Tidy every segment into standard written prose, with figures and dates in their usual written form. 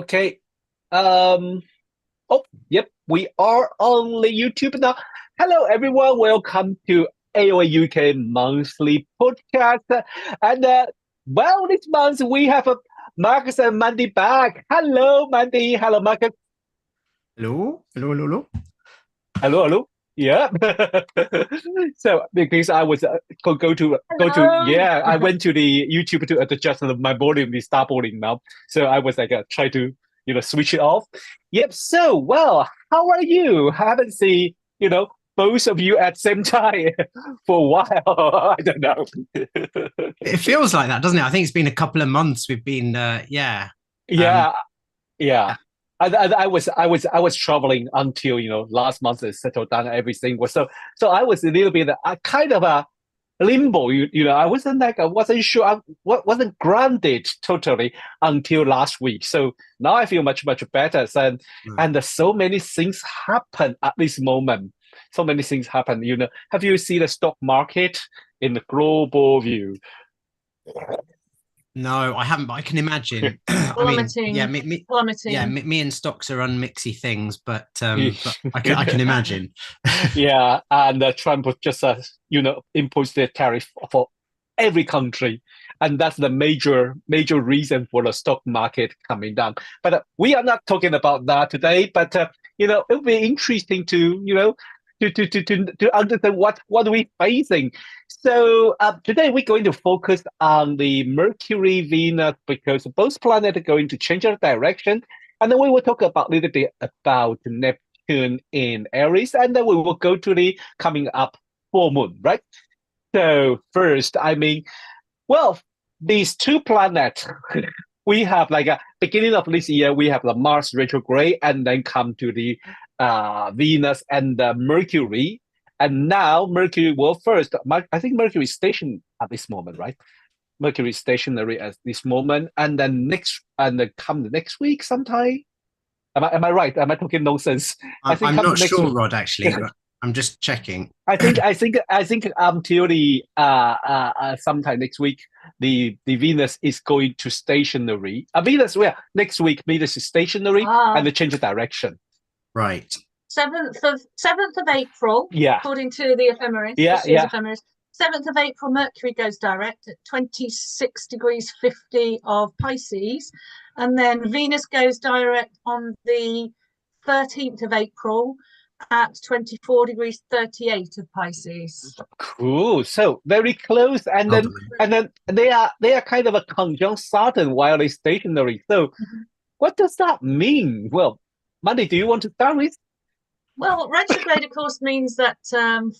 Okay. Um. Oh, yep. We are on the YouTube now. Hello, everyone. Welcome to AOA UK monthly podcast. And this month we have Marcus and Mandy back. Hello, Mandy. Hello, Marcus. Hello, hello, hello, hello. Hello, hello. Yeah. So because I was Hello. I went to the YouTube to adjust my volume, the start volume now. So I was like try to switch it off. Yep. So how are you? I haven't seen both of you at same time for a while. I don't know. It feels like that, doesn't it? I think it's been a couple of months. We've been, um, Yeah, yeah. yeah. I was traveling until last month and settled down everything was so I was a little bit kind of a limbo. I wasn't sure. Wasn't grounded totally until last week. So now I feel much better. And so many things happen at this moment. So many things happen. Have you seen the stock market in the global view? No, I haven't, but I can imagine. I mean, yeah, Plummeting, yeah, plummeting. me and stocks are unmixy things, but I can imagine. Yeah, and Trump was just imposed the tariff for every country, and that's the major reason for the stock market coming down. But we are not talking about that today. But it would be interesting to to understand what we're facing. So today we're going to focus on the Mercury, Venus, because both planets are going to change their direction, and then we will talk about a little bit about Neptune in Aries, and then we will go to the coming up full moon, right? So first, I mean, well, these two planets, we have like a beginning of this year, we have the Mars retrograde, and then come to the Venus and the Mercury. And now Mercury, well, first, I think Mercury is stationed at this moment, right? Mercury is stationary at this moment, and then come the next week sometime. Am I right? Am I talking nonsense? I think I'm come not next sure, week. Rod, actually, but I'm just checking. I think until the sometime next week, the Venus is going to stationary. Venus, well, next week Venus is stationary and Ah, they change the direction. Right. 7th of April, Yeah, according to the ephemeris, yeah, this year's yeah. ephemeris. 7th of April, Mercury goes direct at 26 degrees 50 of Pisces, and then Venus goes direct on the 13th of April at 24 degrees 38 of Pisces. Cool. So very close, and Well then done. they are kind of a conjunct Saturn while they stationary. So Mhm. what does that mean? Well, Monday, do you want to start with? Well, retrograde, of course, means that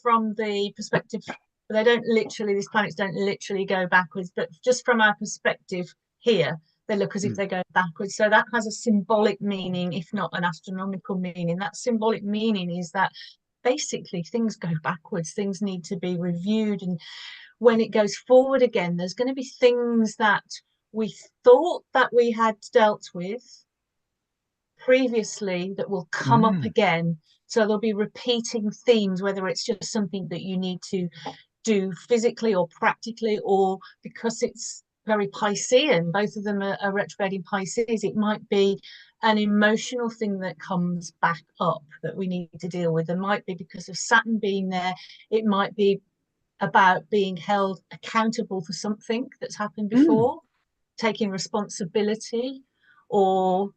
from the perspective, these planets don't literally go backwards, but just from our perspective here, they look as if Mm. they're going backwards. So that has a symbolic meaning, if not an astronomical meaning. That symbolic meaning is that basically things go backwards, things need to be reviewed. And when it goes forward again, there's going to be things that we thought that we had dealt with previously that will come up Mm. again. So there'll be repeating themes, whether it's just something that you need to do physically or practically, or because it's very Piscean, both of them are retrograde Pisces, it might be an emotional thing that comes back up that we need to deal with. It might be because of Saturn being there, it might be about being held accountable for something that's happened Mm. before, taking responsibility, or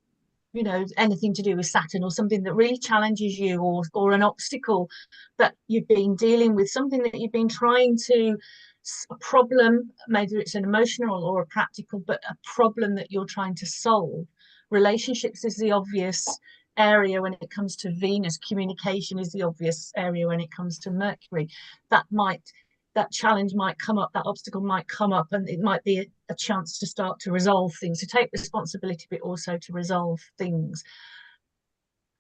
anything to do with Saturn, or something that really challenges you, or an obstacle that you've been dealing with, something that you've been trying to, a problem, maybe it's an emotional or a practical, but a problem that you're trying to solve. Relationships is the obvious area when it comes to Venus. Communication is the obvious area when it comes to Mercury. That challenge might come up, that obstacle might come up, and it might be a chance to start to resolve things, to take responsibility, but also to resolve things.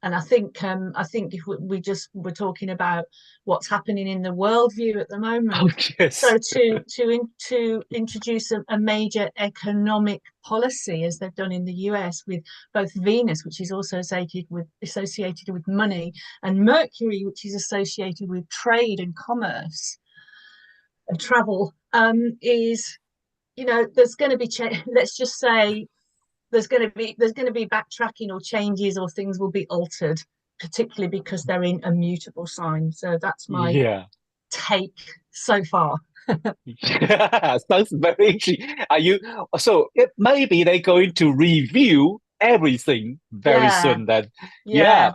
And I think if we just were talking about what's happening in the worldview at the Oh, moment, yes. so to introduce a major economic policy, as they've done in the US, with both Venus, which is also associated with money, and Mercury, which is associated with trade and commerce and travel, is, there's going to be let's just say there's going to be backtracking or changes, or things will be altered, particularly because they're in a mutable sign. So that's my Yeah. take so far. Yeah, sounds very interesting. Are you so maybe they're going to review everything very Yeah, soon then. yeah, Yeah.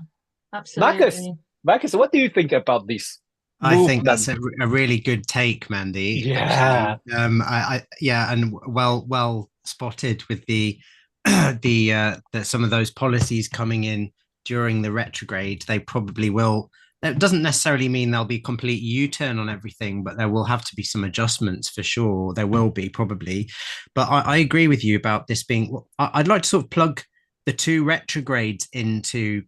Marcus, absolutely. Marcus, what do you think about this I think that's movement? a really good take, Mandy. Yeah. Actually, yeah, and well spotted with the the some of those policies coming in during the retrograde. They probably will. It doesn't necessarily mean there'll be complete U-turn on everything, but there will have to be some adjustments for sure. There will be probably, but I agree with you about this being. I'd like to sort of plug the two retrogrades into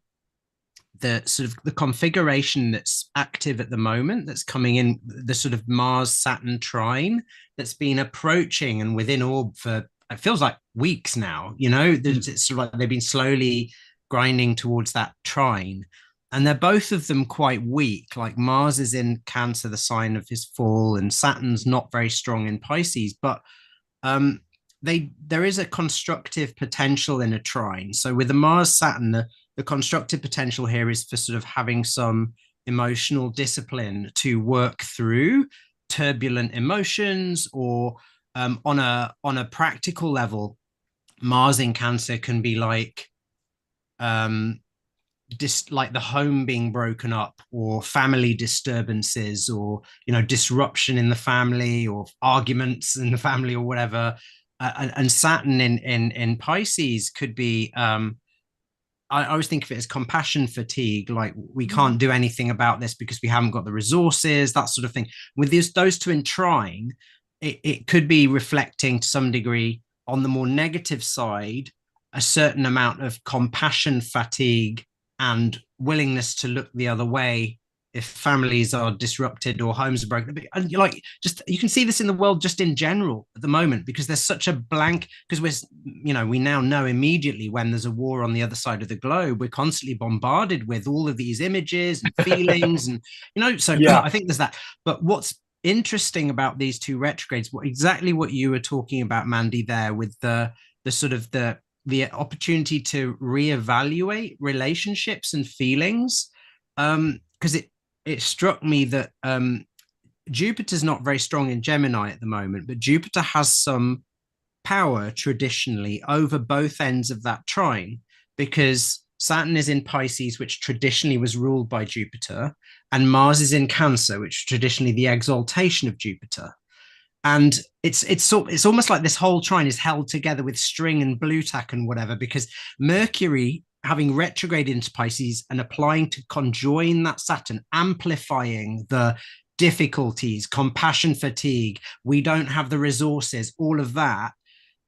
the sort of the configuration that's active at the moment, that's coming in, the sort of Mars Saturn trine that's been approaching and within orb for, it feels like weeks now, you know. It's sort of like they've been slowly grinding towards that trine, and they're both of them quite weak. Like Mars is in Cancer, the sign of his fall, and Saturn's not very strong in Pisces, but um there is a constructive potential in a trine. So with the Mars Saturn, the constructive potential here is for sort of having some emotional discipline to work through turbulent emotions, or on a practical level, Mars in Cancer can be like um like the home being broken up, or family disturbances, or disruption in the family, or arguments in the family, or whatever. And Saturn in Pisces could be I always think of it as compassion fatigue, like we Mm. can't do anything about this because we haven't got the resources, that sort of thing. With those two in trine, it could be reflecting to some degree on the more negative side a certain amount of compassion fatigue and willingness to look the other way if families are disrupted or homes are broken. And you're like, just you can see this in the world just in general at the moment, because there's such a blank, because we now know immediately when there's a war on the other side of the globe. We're constantly bombarded with all of these images and feelings, and so Yeah. I think there's that. But what's interesting about these two retrogrades, exactly what you were talking about, Mandy, there, with the sort of the opportunity to reevaluate relationships and feelings, because it struck me that Jupiter's not very strong in Gemini at the moment, but Jupiter has some power traditionally over both ends of that trine, because Saturn is in Pisces, which traditionally was ruled by Jupiter, and Mars is in Cancer, which traditionally the exaltation of Jupiter. And it's almost like this whole trine is held together with string and blue tack and whatever, because Mercury, having retrograded into Pisces and applying to conjoin that Saturn, amplifying the difficulties, compassion fatigue, we don't have the resources, all of that.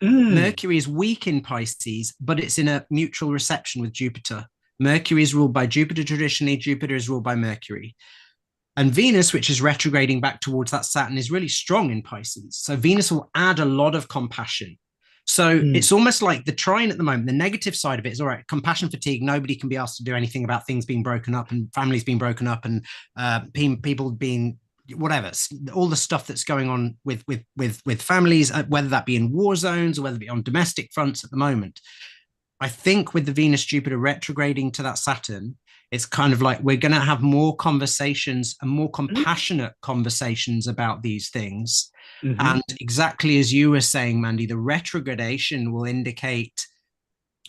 Mercury is weak in Pisces, but it's in a mutual reception with Jupiter. Mercury is ruled by Jupiter traditionally, Jupiter is ruled by Mercury. And Venus, which is retrograding back towards that Saturn, is really strong in Pisces. So Venus will add a lot of compassion. So it's almost like the trine at the moment, the negative side of it is, all right, compassion fatigue. Nobody can be asked to do anything about things being broken up and families being broken up and people being whatever, all the stuff that's going on with families, whether that be in war zones or whether it be on domestic fronts at the moment. I think with the Venus Jupiter retrograding to that Saturn, it's kind of like we're going to have more conversations and more compassionate conversations about these things. Mm-hmm. And exactly as you were saying, Mandy, the retrogradation will indicate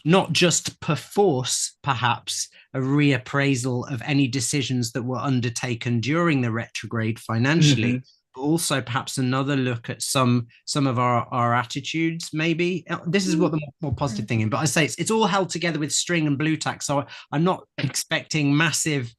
not just perforce, perhaps, a reappraisal of any decisions that were undertaken during the retrograde financially, but also perhaps another look at some of our attitudes. Maybe this is what the more positive thing is, but I say it's all held together with string and blue tack, so I'm not expecting massive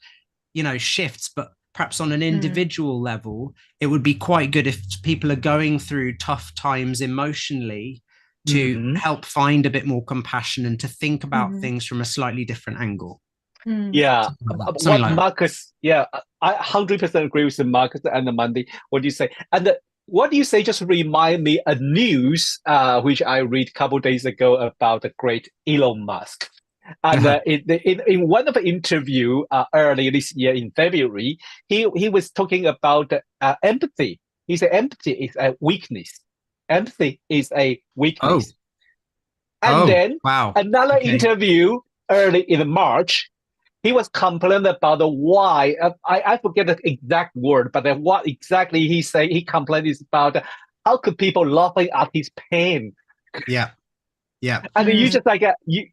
shifts, but perhaps on an individual level it would be quite good if people are going through tough times emotionally to help find a bit more compassion and to think about things from a slightly different angle. Yeah, Something like that. Marcus? Yeah, I 100% agree with Marcus and Mandy. What do you say? And what do you say? Just remind me a news which I read a couple of days ago about the great Elon Musk. And in one of the interview earlier this year in February, he was talking about empathy. He said empathy is a weakness. Empathy is a weakness. And Oh, then wow. another Okay. interview early in March, he was complaining about the why. I forget the exact word, but then what exactly he said, he complained is about how could people laughing at his pain. Yeah. Yeah. And you Mm. just like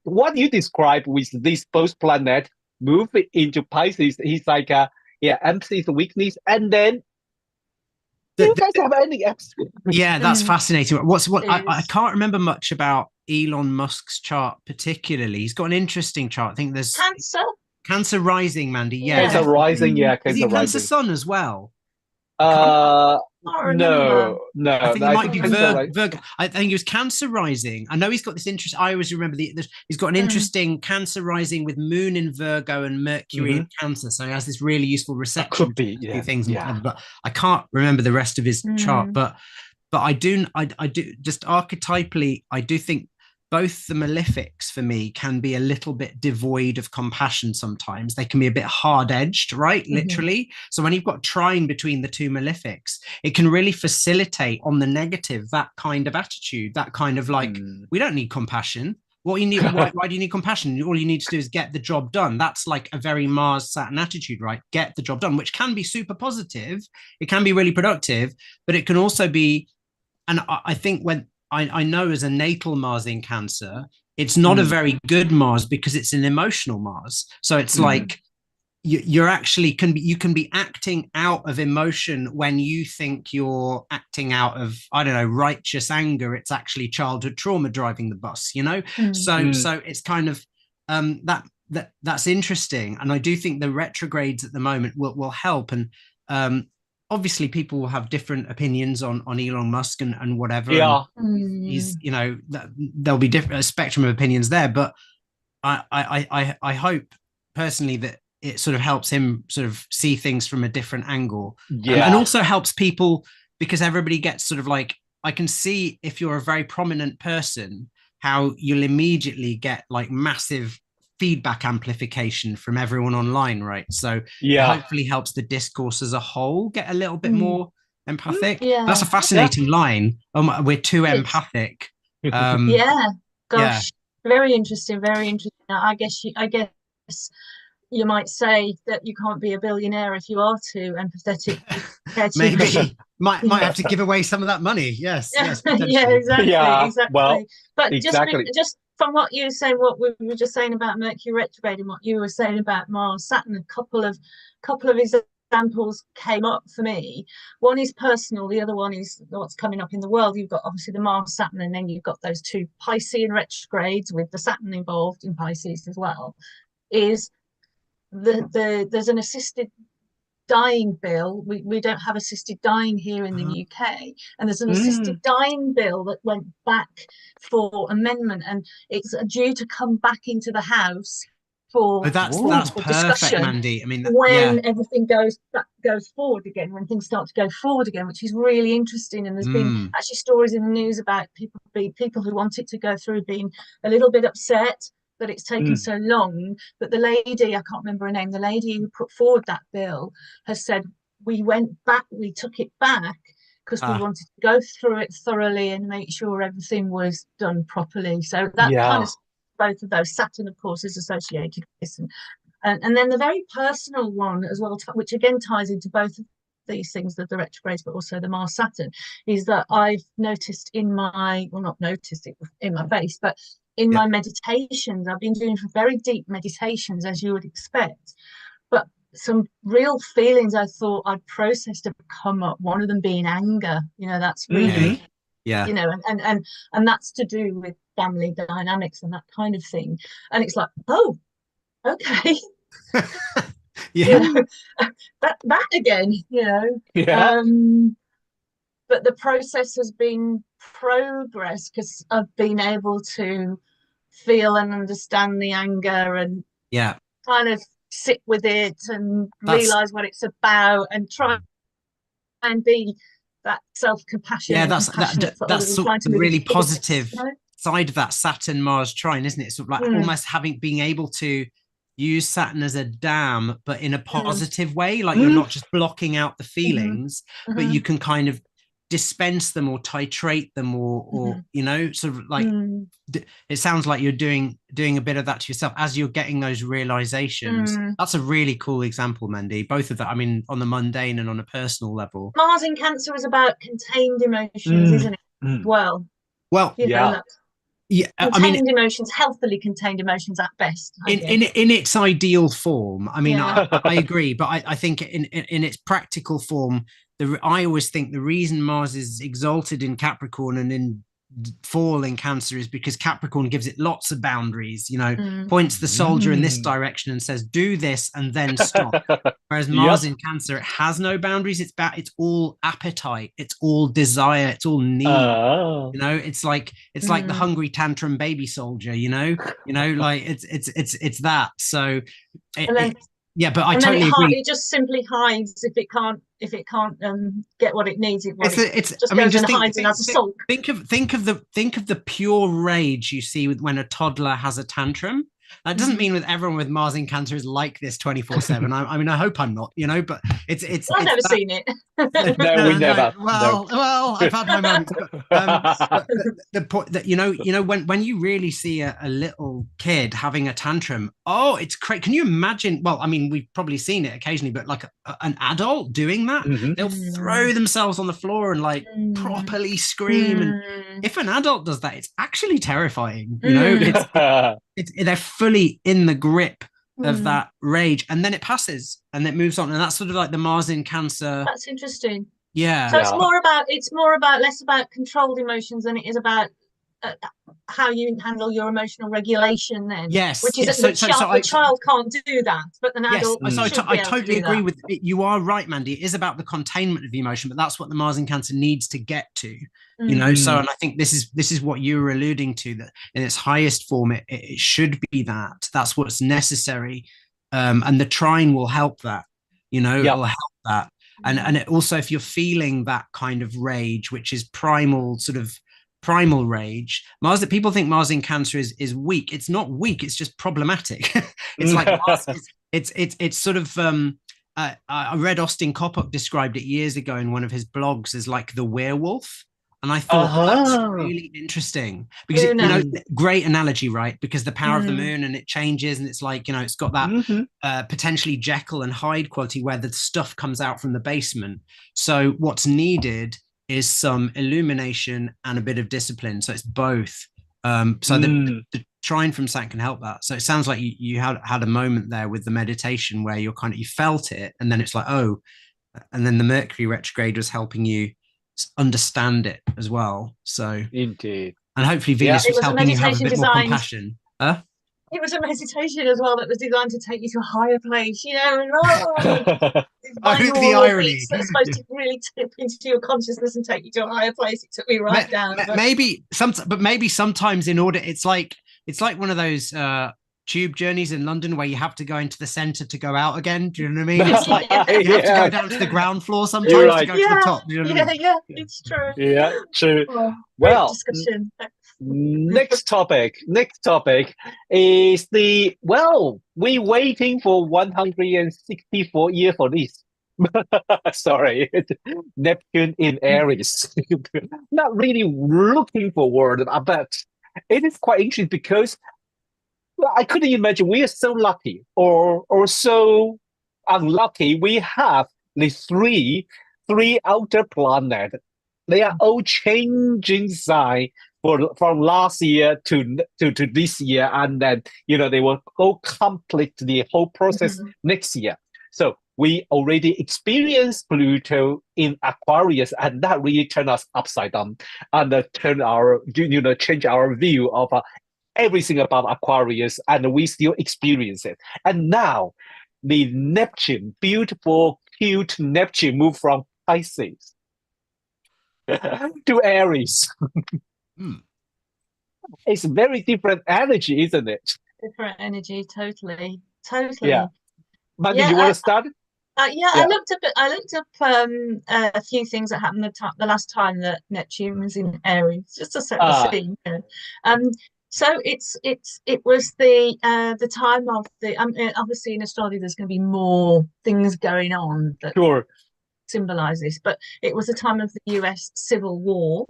what you describe with this both planet move into Pisces, he's like yeah, empathy is a weakness, and then The, you the, guys have any empathy. yeah, that's Mm. fascinating. I Is can't remember much about Elon Musk's chart particularly. He's got an interesting chart. I think there's Cancer? Cancer rising, Mandy. Yeah, Yeah. Cancer rising, definitely. Mm. yeah, Is he Cancer a Cancer rising. sun as well? I can't. Can't remember. No, I think it I might think be Mm. Cancer rising. Virgo. I think it was Cancer rising. I know he's got this interest. I always remember he's got an Mm. interesting Cancer rising with Moon in Virgo and Mercury in Cancer. So he has this really useful reception Could to be, a few yeah, things. yeah. But I can't remember the rest of his chart. Mm. But I do just archetypally, I do think both the malefics for me can be a little bit devoid of compassion sometimes. They can be a bit hard-edged, right? Mhm. Literally. So when you've got trine between the two malefics, it can really facilitate on the negative that kind of attitude, that kind of like, we don't need compassion. What you need, why do you need compassion? All you need to do is get the job done. That's like a very Mars Saturn attitude, right? Get the job done, which can be super positive. It can be really productive, but it can also be, and I think when I know as a natal Mars in Cancer, it's not a very good Mars because it's an emotional Mars. So it's like you're actually you can be acting out of emotion when you think you're acting out of, I don't know, righteous anger. It's actually childhood trauma driving the bus, you know. Mm. So it's kind of that's interesting, and I do think the retrogrades at the moment will help. And obviously people will have different opinions on Elon Musk and whatever. Yeah. And he's, you know, there'll be different a spectrum of opinions there, but I hope personally that it sort of helps him sort of see things from a different angle, Yeah. and also helps people, because everybody gets sort of like, I can see if you're a very prominent person, how you'll immediately get like massive feedback amplification from everyone online, right? So it hopefully helps the discourse as a whole get a little bit more empathic. Yeah. That's a fascinating line. We're too empathic. Yeah. Yeah. Gosh. Very interesting. Very interesting. I guess you might say that you can't be a billionaire if you are too empathetic. Maybe might have to give away some of that money. Yes. Yeah, exactly. Yeah, Exactly. well, But exactly. just from what you were saying, what we were just saying about Mercury retrograde and what you were saying about Mars Saturn, a couple of examples came up for me. One is personal, the other one is what's coming up in the world. You've got obviously the Mars Saturn, and then you've got those two Piscean retrogrades with the Saturn involved in Pisces as well. Is there's an assisted dying bill. We don't have assisted dying here in the UK, and there's an assisted dying bill that went back for amendment, and it's due to come back into the House for that's perfect, discussion, Mandy. I mean, when everything goes forward again, when things start to go forward again, which is really interesting. And there's been actually stories in the news about people who want it to go through being a little bit upset that it's taken so long. But the lady, I can't remember her name, the lady who put forward that bill has said, we took it back because we wanted to go through it thoroughly and make sure everything was done properly. So that kind of, both of those. Saturn, of course, is associated with this. And then the very personal one as well, which again ties into both of these things, the retrogrades, but also the Mars Saturn, is that I've noticed not noticed it in my face, but in my meditations, I've been doing very deep meditations, as you would expect, but some real feelings I thought I'd processed have come up. One of them being anger. That's really, and that's to do with family dynamics and that kind of thing. And it's like, oh, okay. That again, but the process has been progress because I've been able to feel and understand the anger and kind of sit with it and realize what it's about and try and be that self-compassionate. That's sort of the really positive side of that Saturn Mars trine, isn't it? Sort of like almost being able to use Saturn as a dam, but in a positive way. Like you're not just blocking out the feelings, but you can kind of dispense them or titrate them or you know, sort of like it sounds like you're doing a bit of that to yourself as you're getting those realizations. That's a really cool example, Mandy. Both of that, I mean, on the mundane and on a personal level. Mars in Cancer is about contained emotions, isn't it? Well, you know, like, yeah, contained emotions, healthily contained emotions at best. In its ideal form. I mean, I agree, but I think in its practical form, I always think the reason Mars is exalted in Capricorn and in fall in Cancer is because Capricorn gives it lots of boundaries, you know, points the soldier in this direction and says, do this and then stop. Whereas Mars in Cancer, it has no boundaries. It's all appetite. It's all desire. It's all need. You know, it's like the hungry tantrum baby soldier, you know, like it's that. So yeah, but I totally agree. It just simply hides if it can't get what it needs. It just hides and has a sulk. Think of the pure rage you see when a toddler has a tantrum. That doesn't mean with everyone with Mars in Cancer is like this 24/7. I mean, I hope I'm not, you know, but it's I've never seen it. No, we never. Well, I've had my moments. But the point that you know when you really see a little kid having a tantrum, oh, it's crazy. Can you imagine? Well, I mean, we've probably seen it occasionally, but like an adult doing that, they'll throw themselves on the floor and like properly scream. And if an adult does that, it's actually terrifying. You know, they're fully in the grip of that rage, and then it passes and it moves on, and that's sort of like the Mars in Cancer. That's interesting. Yeah. So it's more about less about controlled emotions than it is about how you handle your emotional regulation. Then, yes, which is the child can't do that, but an adult. Yes, so I totally agree with it. You are right, Mandy. It is about the containment of the emotion, but that's what the Mars in Cancer needs to get to. You know, so and I think this is what you were alluding to, that in its highest form it should be that. That's what's necessary, and the trine will help that. You know, it will help that, and it also, if you're feeling that kind of rage, which is primal rage. People think Mars in Cancer is weak. It's not weak. It's just problematic. It's like Mars, it's sort of. I read Austin Coppock described it years ago in one of his blogs as like the werewolf. And I thought that's really interesting because, you know, great analogy, right? Because the power of the moon and it changes, and it's like, you know, it's got that potentially Jekyll and Hyde quality where the stuff comes out from the basement. So what's needed is some illumination and a bit of discipline. So it's both. The trine from Saturn can help that. So it sounds like you had a moment there with the meditation where you felt it, and then it's like, oh, and then the Mercury retrograde was helping you understand it as well. So indeed, and hopefully Venus was helping you have a bit more compassion. It was a meditation as well that was designed to take you to a higher place, you know. And the irony. That's supposed to really tip into your consciousness and take you to a higher place. It took me right down. Maybe sometimes in order, it's like one of those tube journeys in London where you have to go into the center to go out again. Do you know what I mean? It's like you have to go down to the ground floor sometimes to go to the top. Do you know what I mean? It's true. Yeah, true. Well, discussion. Next topic is we waiting for 164 years for this. Sorry, Neptune in Aries. Not really looking forward, but it is quite interesting because I couldn't imagine we are so lucky or so unlucky. We have the three outer planets. They are all changing sign from last year to this year, and then they will all complete the whole process next year. So we already experienced Pluto in Aquarius, and that really turned us upside down and change our view of everything about Aquarius, and we still experience it. And now the Neptune, beautiful, cute Neptune, moved from Pisces to Aries. It's very different energy, isn't it? Different energy, totally. Yeah. But you want to start? I looked up a few things that happened the last time that Neptune was in Aries, just to set the scene. So it was the time of the obviously in astrology there's going to be more things going on. Sure. symbolize this, but it was a time of the US Civil War,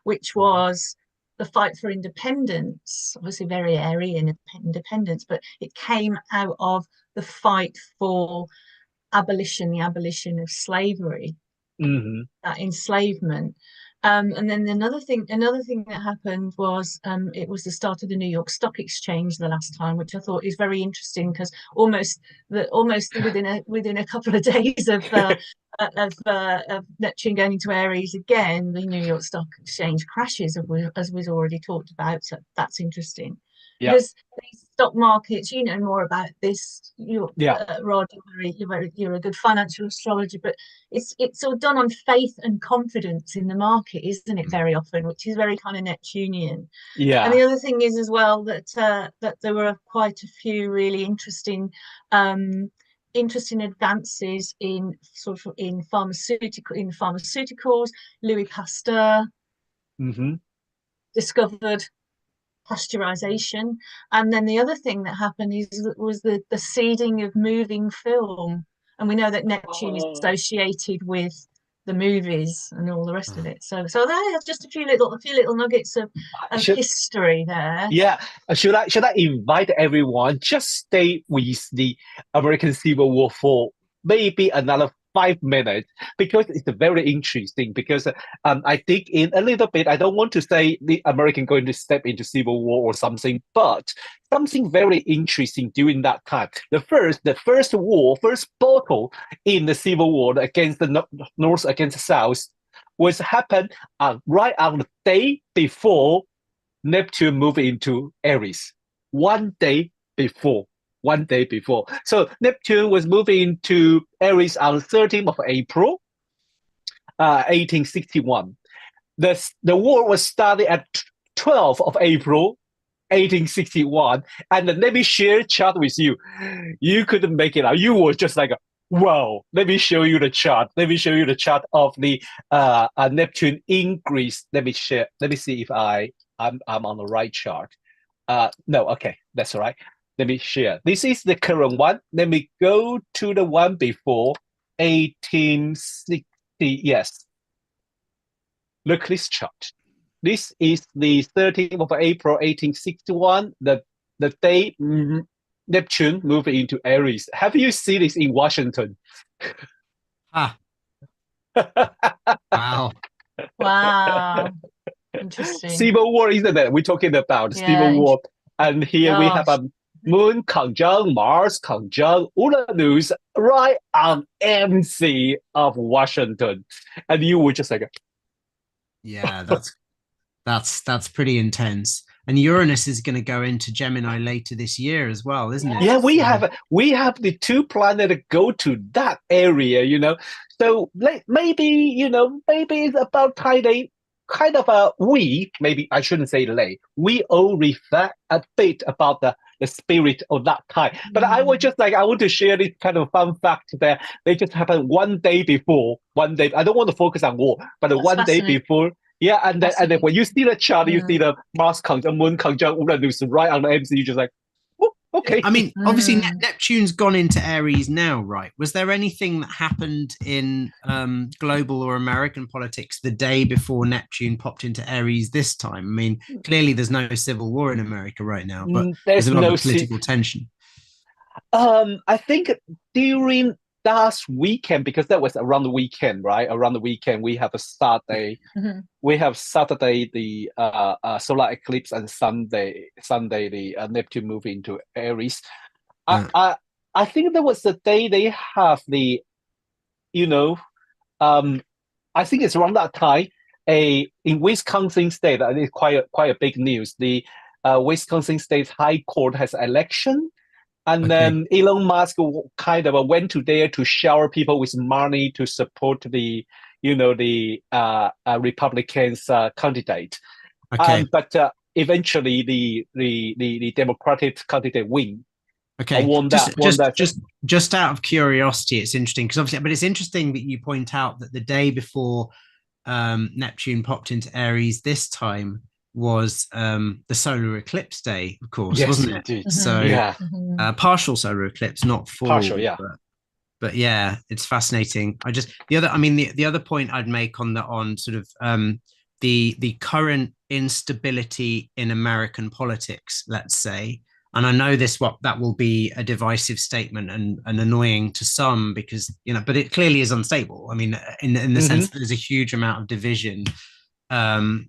which was the fight for independence, obviously very airy independence, but it came out of the fight for the abolition of slavery, that enslavement. And then another thing that happened was it was the start of the New York Stock Exchange the last time, which I thought is very interesting because almost within a couple of days of Neptune going into Aries again, the New York Stock Exchange crashes, as we've already talked about. So that's interesting. Yeah. Because these stock markets, you know more about this. Rod, you're a good financial astrologer, but it's all done on faith and confidence in the market, isn't it? Very often, which is very kind of Neptunian. Yeah. And the other thing is as well that there were quite a few really interesting advances in pharmaceuticals. Louis Pasteur discovered pasteurization, and then the other thing that happened was the seeding of moving film, and we know that Neptune is associated with the movies and all the rest of it. So there's just a few little nuggets of history there. Yeah, should I invite everyone just stay with the American Civil War for maybe another 5 minutes, because it's very interesting, because I dig in a little bit. I don't want to say the American going to step into civil war or something, but something very interesting during that time. The first battle in the Civil War against the North against the South was happened right on the day before Neptune moved into Aries. 1 day before. So Neptune was moving into Aries on 13th of April, 1861. The war was started at 12th of April, 1861. And let me share a chart with you. You couldn't make it out. You were just like, wow, let me show you the chart. Let me show you the chart of the Neptune in Greece. Let me share. Let me see if I'm on the right chart. No, okay, that's all right. Let me share. This is the current one. Let me go to the one before 1860. Yes. Look at this chart. This is the 13th of April, 1861, the day Neptune moved into Aries. Have you seen this in Washington? Wow. Wow. Interesting. Civil War, isn't it? We're talking about Civil War. And here we have a Moon conjunct Mars conjunct Uranus right on MC of Washington. And you were just like, yeah, that's pretty intense. And Uranus is going to go into Gemini later this year as well, isn't it? Yeah, we have the two planets go to that area, you know. So maybe it's about time they kind of maybe I shouldn't say we all reflect a bit about the spirit of that time. But I was just like, I want to share this kind of fun fact that they just happened 1 day before. 1 day. I don't want to focus on war, but that's 1 day before. Yeah, and then when you see the chart, you see the Mars conjunct, Moon conjunct Uranus right on the MC. You're just like, oh, okay. I mean, obviously Neptune's gone into Aries now, right? Was there anything that happened in global or American politics the day before Neptune popped into Aries this time? I mean, clearly there's no civil war in America right now, but there's a lot of political tension. I think during last weekend, because that was around the weekend, right? Around the weekend, we have a Saturday. We have Saturday the solar eclipse, and Sunday the Neptune moving into Aries. I think that was the day they have the, I think it's around that time. In Wisconsin State, and it's quite a big news. The Wisconsin State High Court has election. And then Elon Musk kind of went to there to shower people with money to support the Republicans candidate. But eventually the Democratic candidate win. Just out of curiosity, it's interesting because obviously, but it's interesting that you point out that the day before Neptune popped into Aries this time was the solar eclipse day, of course, wasn't it? Indeed. So partial solar eclipse, not full. Partial, yeah. but yeah, it's fascinating. The other point I'd make on sort of the current instability in American politics, let's say, and I know that will be a divisive statement and annoying to some because, but it clearly is unstable. I mean, in the sense that there's a huge amount of division. I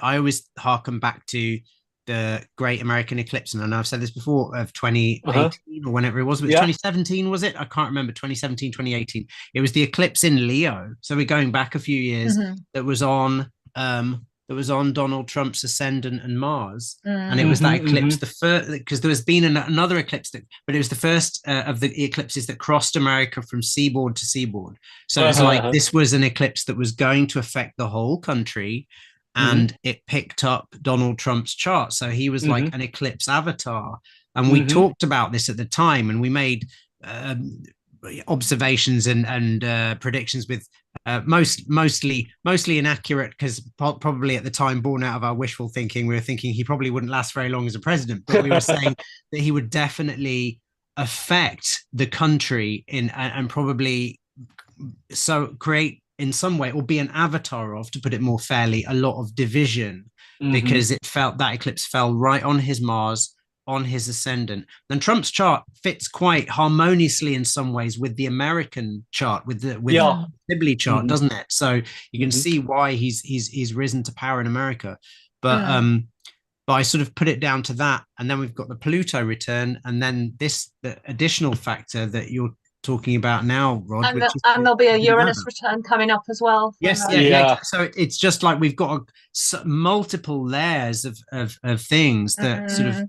always harken back to the Great American Eclipse, and I know I've said this before, of 2018 or whenever it was, but 2017, was it? I can't remember, 2017, 2018. It was the eclipse in Leo. So we're going back a few years that was on Donald Trump's ascendant and Mars. And it was that eclipse, the first, because there has been another eclipse, but it was the first of the eclipses that crossed America from seaboard to seaboard. So it's like this was an eclipse that was going to affect the whole country. And it picked up Donald Trump's chart. So he was like an eclipse avatar. And we talked about this at the time, and we made observations and predictions with mostly inaccurate, because probably at the time, born out of our wishful thinking, we were thinking he probably wouldn't last very long as a president. But we were saying that he would definitely affect the country and probably create, in some way, or be an avatar of, to put it more fairly, a lot of division, because that eclipse fell right on his Mars, on his ascendant. And Trump's chart fits quite harmoniously in some ways with the American chart, with the Sibley chart, doesn't it? So you can see why he's risen to power in America. But I sort of put it down to that, and then we've got the Pluto return, and then the additional factor that you're talking about now, Rod, and there'll be a Uranus return coming up as well. Yes, so it's just like we've got multiple layers of things that sort of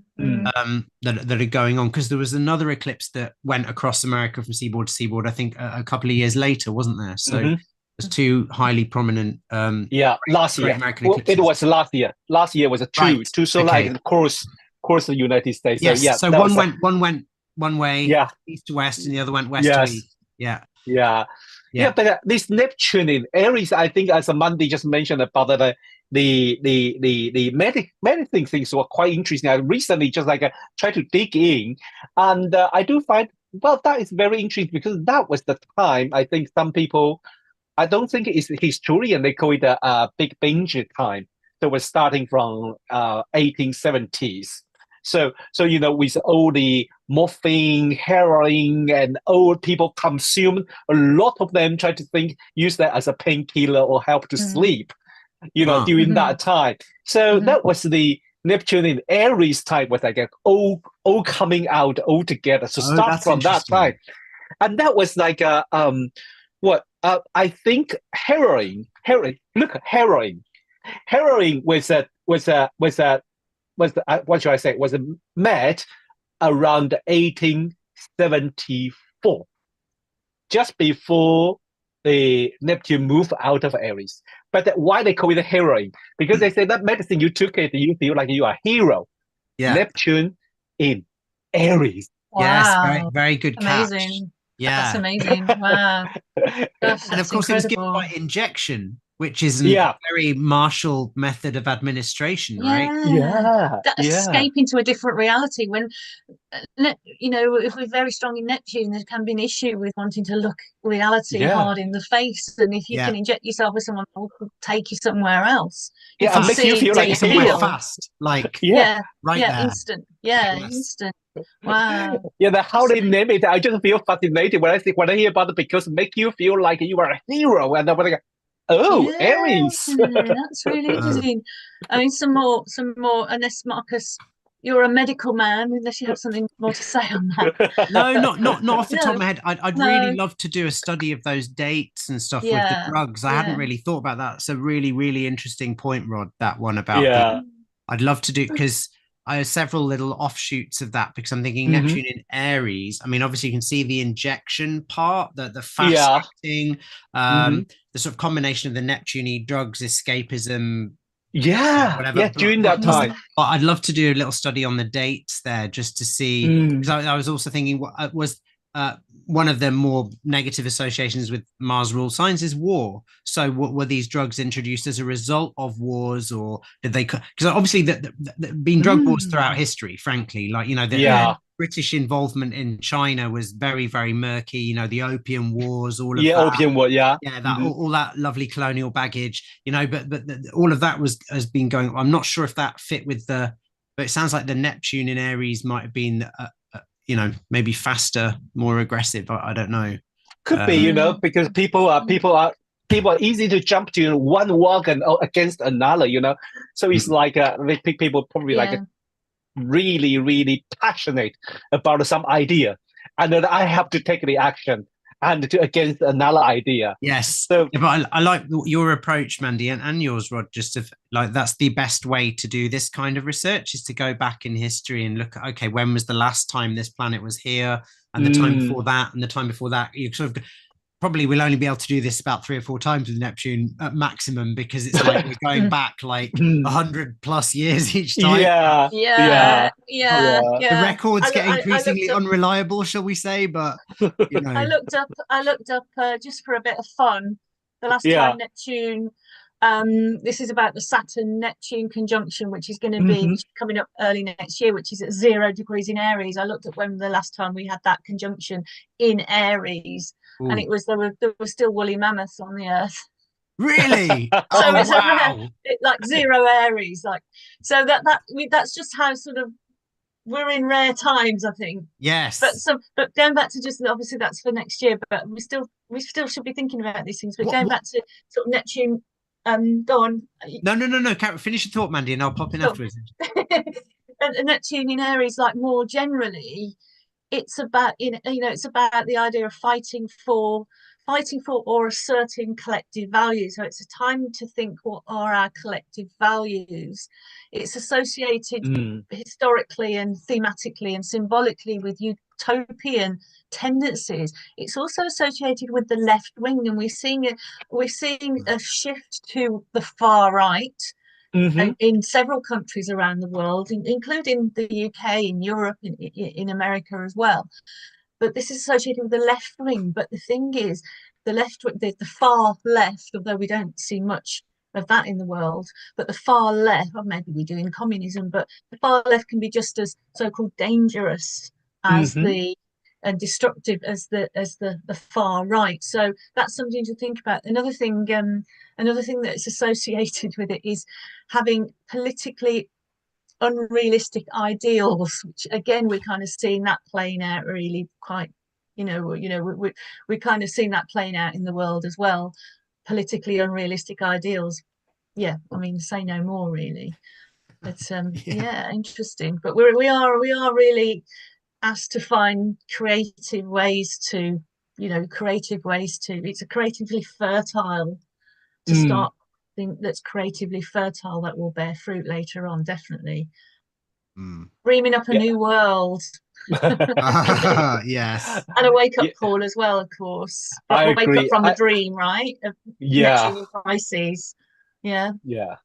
that are going on, because there was another eclipse that went across America from seaboard to seaboard, I think a couple of years later, wasn't there? So there's two highly prominent last year. It was last year. Last year was two solar across the United States. Yes, so one went one way, east to west, and the other went west to east. But this Neptune in Aries, I think, as Mandy just mentioned about the medicine things were quite interesting. I recently just tried to dig in, and I do find, well, that is very interesting, because that was the time, I think some people, I don't think it's historian, they call it a big binge time. So we're starting from 1870s. So with all the morphine, heroin, and old people consume, a lot of them try to use that as a painkiller or help to sleep, during that time. So that was the Neptune in Aries time, was all coming out all together. So start from that time. And that was I think heroin was met around 1874, just before the Neptune moved out of Aries. But why they call it heroin? Because they say that medicine, you took it, you feel like you are a hero. Neptune in Aries. Wow. Yes, very, very good catch. Amazing. Yeah, that's amazing. Wow. Gosh, and of course, incredible. It was given by injection, which is a very martial method of administration, right? That escape into a different reality. When if we're very strong in Neptune, there can be an issue with wanting to look reality hard in the face, and if you can inject yourself with someone who will take you somewhere else, and make you feel like somewhere fast, like there. Instant, instant. Wow. How they name it, I just feel fascinated when I hear about it, because make you feel like you are a hero, and I'm like, Aries. That's really interesting. I mean, some more, unless Marcus, you're a medical man, unless you have something more to say on that. No, not off the top of my head. I'd really love to do a study of those dates and stuff with the drugs. I hadn't really thought about that. It's a really, really interesting point, Rod, that one about I'd love to do, because I have several little offshoots of that, because I'm thinking Neptune in Aries. I mean, obviously you can see the injection part, the fast acting, the sort of combination of the Neptune drugs, escapism. During that time. But I'd love to do a little study on the dates there, just to see, because I was also thinking, what was one of the more negative associations with Mars ruled signs is war. So were these drugs introduced as a result of wars, or did they, because obviously there've been drug wars throughout history, frankly, like, British involvement in China was very, very murky. You know, the Opium Wars, all of Yeah, that. Opium War, yeah. Yeah, that all that lovely colonial baggage. You know, but all of that has been going. I'm not sure if that fit with the. But it sounds like the Neptune in Aries might have been, you know, maybe faster, more aggressive. I don't know. Could be, because people are easy to jump to one wagon against another, So it's like they pick people probably like really, really passionate about some idea, and then I have to take the action and to against another idea. Yes. So, yeah, but I like your approach, Mandy, and yours, Rod. Just like that's the best way to do this kind of research is to go back in history and look at, okay, when was the last time this planet was here, and the time before that, and the time before that. You sort of probably will only be able to do this about 3 or 4 times with Neptune at maximum, because it's like we're going back like 100+ years each time. Yeah. The records get increasingly unreliable, shall we say? But I looked up just for a bit of fun. The last time Neptune, this is about the Saturn-Neptune conjunction, which is going to be coming up early next year, which is at 0 degrees in Aries. I looked at when the last time we had that conjunction in Aries. Ooh. And it was there were still woolly mammoths on the Earth. Really? So it's like 0 Aries, like so that's just how sort of we're in rare times, I think. Yes. But going back to just obviously that's for next year, but we still should be thinking about these things. But going back to sort of Neptune, go on. No. Finish your thought, Mandy, and I'll pop in afterwards. And Neptune in Aries, like more generally, it's about it's about the idea of fighting for or asserting collective values. So it's a time to think, what are our collective values? It's associated historically and thematically and symbolically with utopian tendencies. It's also associated with the left wing, and we're seeing a shift to the far right. In several countries around the world, including the UK, in Europe, in America as well. But this is associated with the left wing. But the thing is, the far left, although we don't see much of that in the world, but the far left, or maybe we do in communism, but the far left can be just as so-called dangerous as and destructive as the far right. So that's something to think about. Another thing that's associated with it is having politically unrealistic ideals, which again we're kind of seeing that playing out really quite, we're kind of seeing that playing out in the world as well. Politically unrealistic ideals. Yeah, I mean, say no more really. But interesting. But we are really asked to find creative ways to it's a creatively fertile to start thing that's creatively fertile that will bear fruit later on, definitely. Dreaming up a new world. Yes. And a wake-up call as well, of course. I wake agree. up from a dream, right? Neptune in Pisces. Yeah. That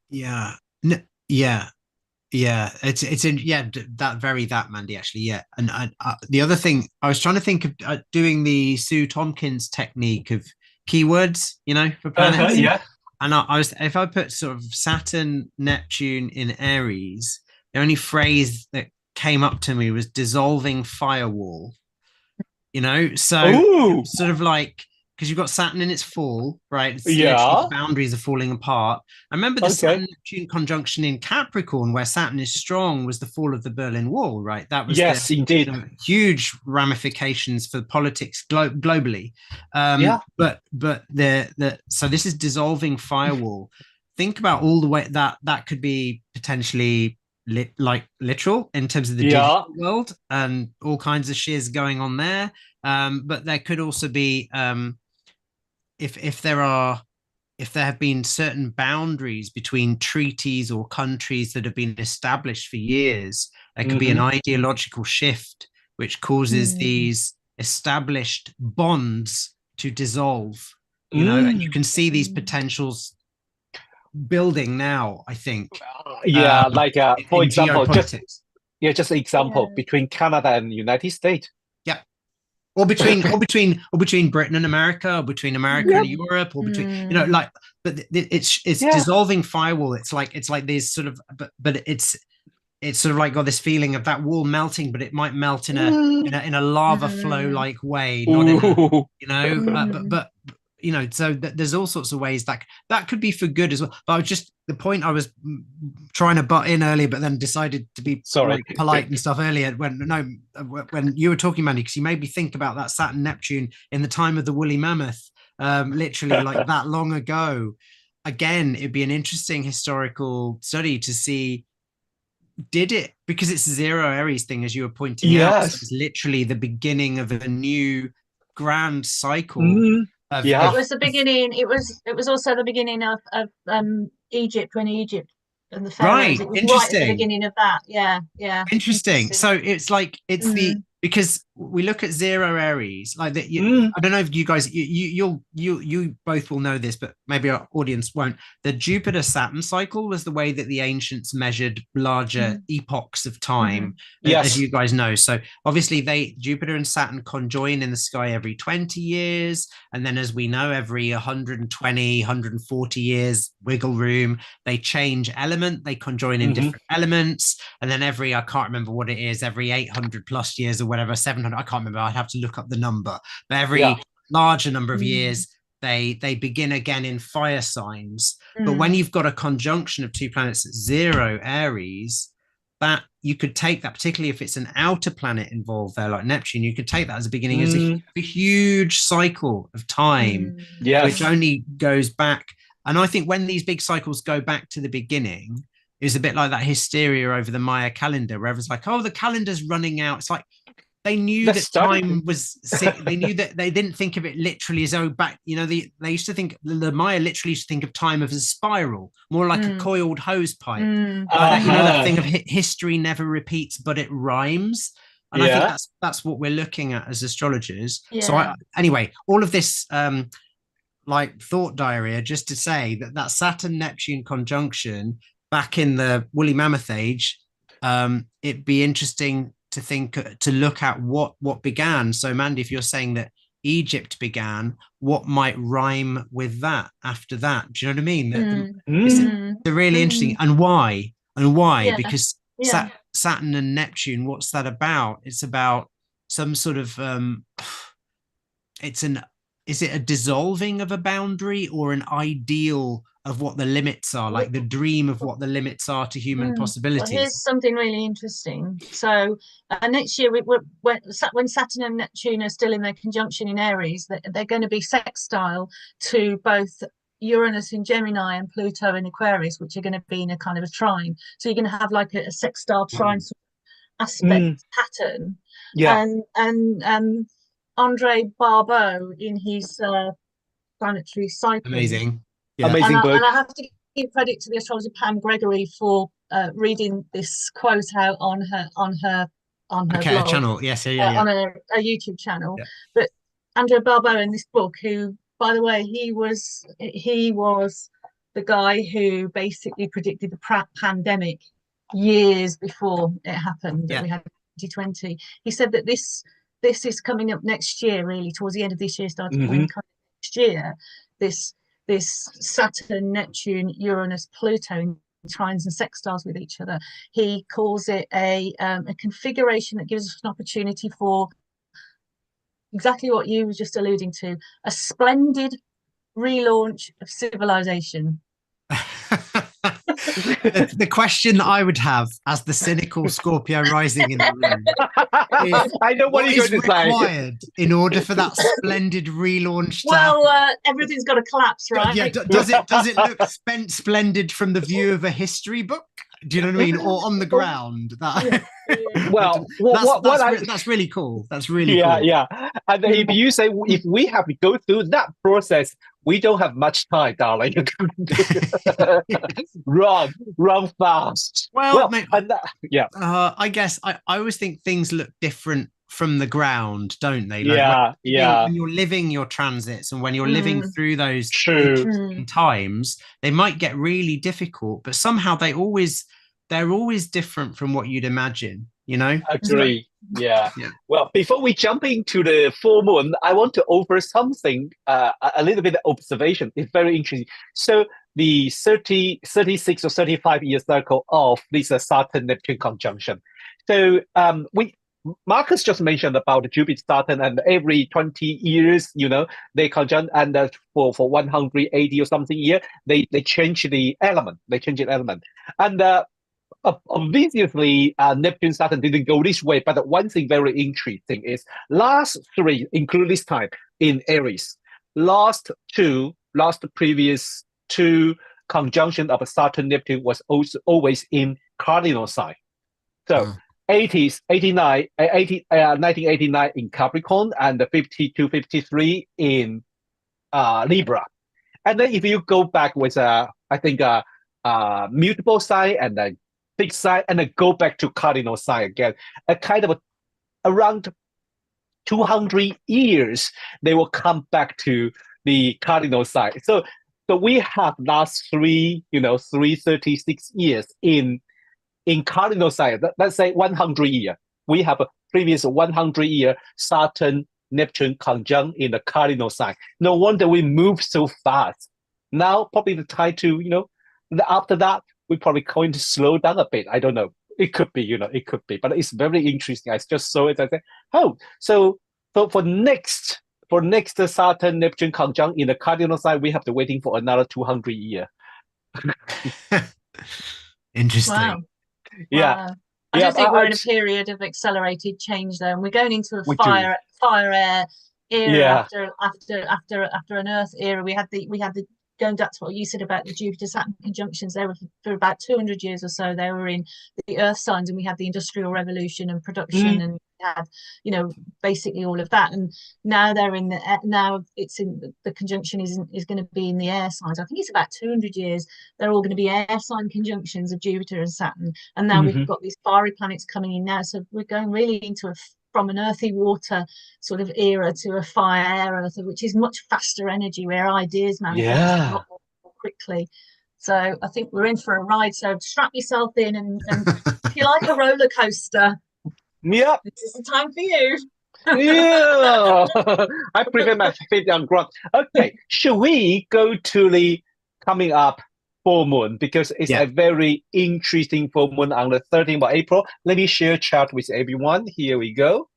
Mandy, actually. Yeah. And the other thing I was trying to think of doing the Sue Tompkins technique of keywords, for planets. And if I put sort of Saturn, Neptune in Aries, the only phrase that came up to me was dissolving firewall. So sort of like, because you've got Saturn in its fall, right? The boundaries are falling apart. I remember the Saturn-Neptune conjunction in Capricorn, where Saturn is strong, was the fall of the Berlin Wall, right? That was indeed. Huge ramifications for politics globally. But so this is dissolving firewall. Think about all the way that could be potentially literal in terms of the digital world and all kinds of shiz going on there. But there could also be if there have been certain boundaries between treaties or countries that have been established for years, there could be an ideological shift which causes these established bonds to dissolve, and you can see these potentials building now, I think. For example, just an example between Canada and the United States. Or between Britain and America, or between America and Europe, or between but it's dissolving firewall. It's like these sort of, but it's it's sort of like got this feeling of that wall melting, but it might melt in a in a lava flow like way, not in a, Ooh. but so there's all sorts of ways that could be for good as well. But I was just, the point I was trying to butt in earlier, but then decided to be Sorry. like polite and stuff earlier when you were talking, Mandy, because you made me think about that Saturn Neptune in the time of the woolly mammoth, literally like that long ago. Again, it'd be an interesting historical study to see, did it, because it's a zero Aries thing, as you were pointing out, so it's literally the beginning of a new grand cycle Yeah. It was the beginning. It was also the beginning of Egypt, when Egypt and the pharaohs. Right, It was right at the interesting. beginning of that. Yeah. Interesting. So it's like it's the, because we look at zero Aries like that. I don't know if you guys you both will know this, but maybe our audience won't. The Jupiter Saturn cycle was the way that the ancients measured larger epochs of time, as you guys know. So obviously Jupiter and Saturn conjoin in the sky every 20 years, and then, as we know, every 120 140 years, wiggle room, they change element, they conjoin in different elements, and then every, I can't remember what it is, every 800 plus years or whatever, 700, I can't remember, I'd have to look up the number, but every larger number of years they begin again in fire signs. But when you've got a conjunction of two planets at zero Aries, that you could take that, particularly if it's an outer planet involved there like Neptune, you could take that as a beginning, as a huge cycle of time, which only goes back. And I think when these big cycles go back to the beginning, it's a bit like that hysteria over the Maya calendar, where it's like, oh, the calendar's running out. It's like they knew that time was sick. They knew that, they didn't think of it literally as, oh, back, they used to think, the Maya literally used to think of time as a spiral, more like a coiled hose pipe. That thing of history never repeats, but it rhymes. And I think that's what we're looking at as astrologers. So anyway, all of this like thought diarrhea, just to say that Saturn Neptune conjunction back in the woolly mammoth age, it'd be interesting to look at what began. So Mandy, if you're saying that Egypt began, what might rhyme with that after that? Do you know what I mean? It's really interesting. And why? Because Saturn and Neptune, what's that about? It's about some sort of is it a dissolving of a boundary, or an ideal of what the limits are, like the dream of what the limits are to human possibilities? Well, here's something really interesting. So next year, when Saturn and Neptune are still in their conjunction in Aries, they're going to be sextile to both Uranus in Gemini and Pluto in Aquarius, which are going to be in a kind of a trine. So you're going to have like a sextile trine sort of aspect pattern. And Andre Barbeau, in his planetary cycle, amazing book. And I have to give credit to the astrologer Pam Gregory for reading this quote out on her blog, channel, on a YouTube channel. But Andre Barbeau in this book, who, by the way, he was the guy who basically predicted the pandemic years before it happened, that we had 2020. He said that this is coming up next year, really towards the end of this year, starting next year, this Saturn, Neptune, Uranus, Pluto in trines and sextiles with each other. He calls it a configuration that gives us an opportunity for exactly what you were just alluding to, a splendid relaunch of civilization. The question I would have, as the cynical Scorpio rising in the room, is, I know what you're going to say. Required in order for that splendid relaunch? Everything's got to collapse, right? Yeah. Does it look splendid from the view of a history book? Do you know what I mean? Or on the ground? Well, that's really cool. That's really cool. Yeah. And if you say, if we have to go through that process, we don't have much time, darling. Run fast. Well, mate, I guess I always think things look different from the ground, don't they? Like when you're living your transits, and when you're living through those times, they might get really difficult, but somehow they're always different from what you'd imagine, Agree. Yeah. Well, before we jump into the full moon, I want to offer something, a little bit of observation. It's very interesting. So the 36 or 35-year cycle of this Saturn-Neptune conjunction. So Marcus just mentioned about Jupiter-Saturn, and every 20 years, they conjunct, and for 180 or something year, they change the element. And obviously, Neptune Saturn didn't go this way, but one thing very interesting is last three, include this time, in Aries. Last previous two conjunction of Saturn Neptune was also always in cardinal sign. So 1989 in Capricorn, and 52, 53 in Libra. And then if you go back with I think mutable sign and then fixed sign, and then go back to cardinal sign again, a kind of around 200 years, they will come back to the cardinal sign. So we have last 336 years in cardinal sign. Let's say 100 year. We have a previous 100 year Saturn Neptune conjunct in the cardinal sign. No wonder we move so fast. Now probably the time to after that we're probably going to slow down a bit. I don't know. It could be, it could be, but it's very interesting. I just saw it. I said, so for next Saturn Neptune conjunct in the cardinal sign, we have to waiting for another 200 years. Interesting. Wow. Yeah. Wow. I don't think we're in a period of accelerated change, though, and we're going into a fire air era after an Earth era. We had the going back to what you said about the Jupiter Saturn conjunctions. They were for about 200 years or so. They were in the Earth signs, and we had the Industrial Revolution and production, and we had basically all of that. And now they're in the conjunction is going to be in the air signs. I think it's about 200 years. They're all going to be air sign conjunctions of Jupiter and Saturn. And now we've got these fiery planets coming in now, so we're going really into from an earthy water sort of era to a fire air earth, which is much faster energy, where ideas manifest a lot more quickly. So I think we're in for a ride. So strap yourself in and if you like a roller coaster, yep, this is the time for you. Yeah, I prefer my feet on ground. Okay, should we go to the coming up full moon, because it's a very interesting full moon on the 13th of April. Let me share chat with everyone. Here we go.